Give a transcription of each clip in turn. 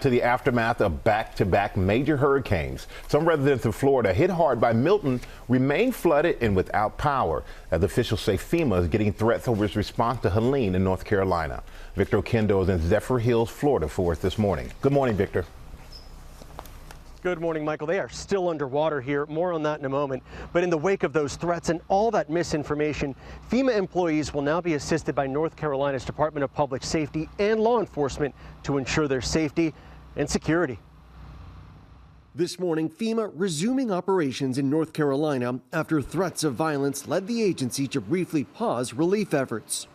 To the aftermath of back-to-back major hurricanes. Some residents of Florida hit hard by Milton remain flooded and without power, as officials say FEMA is getting threats over its response to Helene in North Carolina. Victor Oquendo is in Zephyr Hills, Florida for us this morning. Good morning, Victor. Good morning, Michael. They are still underwater here. More on that in a moment. But in the wake of those threats and all that misinformation, FEMA employees will now be assisted by North Carolina's Department of Public Safety and law enforcement to ensure their safety and security. This morning, FEMA resuming operations in North Carolina after threats of violence led the agency to briefly pause relief efforts.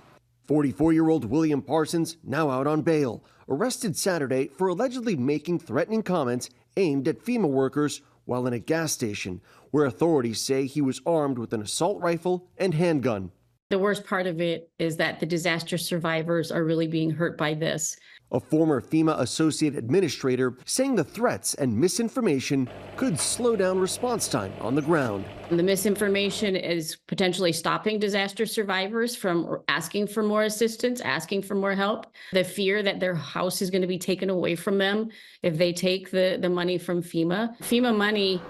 44-year-old William Parsons, now out on bail, arrested Saturday for allegedly making threatening comments aimed at FEMA workers while in a gas station, where authorities say he was armed with an assault rifle and handgun. The worst part of it is that the disaster survivors are really being hurt by this. A former FEMA associate administrator saying the threats and misinformation could slow down response time on the ground. The misinformation is potentially stopping disaster survivors from asking for more assistance, asking for more help. The fear that their house is going to be taken away from them if they take the money from FEMA. FEMA money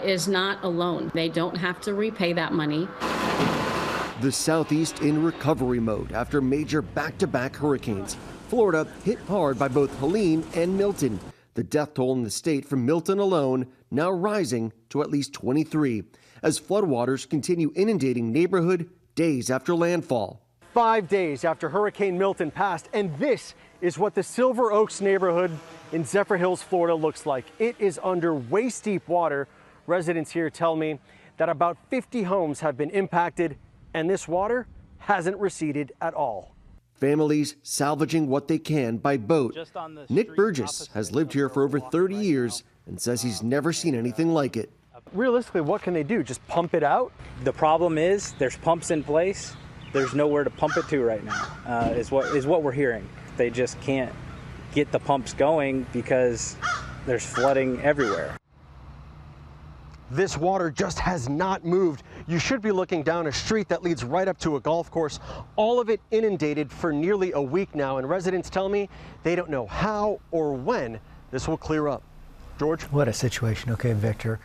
is not a loan. They don't have to repay that money. The Southeast in recovery mode after major back-to-back hurricanes. Florida hit hard by both Helene and Milton. The death toll in the state from Milton alone now rising to at least 23 as floodwaters continue inundating neighborhood days after landfall. 5 days after Hurricane Milton passed, and this is what the Silver Oaks neighborhood in Zephyr Hills, Florida looks like. It is under waist-deep water. Residents here tell me that about 50 homes have been impacted, and this water hasn't receded at all. Families salvaging what they can by boat. Nick Burgess has lived here for over 30 years and says he's never seen anything like it. Realistically, what can they do? Just pump it out? The problem is there's pumps in place. There's nowhere to pump it to right now, is what we're hearing. They just can't get the pumps going because there's flooding everywhere. This water just has not moved. You should be looking down a street that leads right up to a golf course. All of it inundated for nearly a week now, and residents tell me they don't know how or when this will clear up. George? What a situation. Okay, Victor.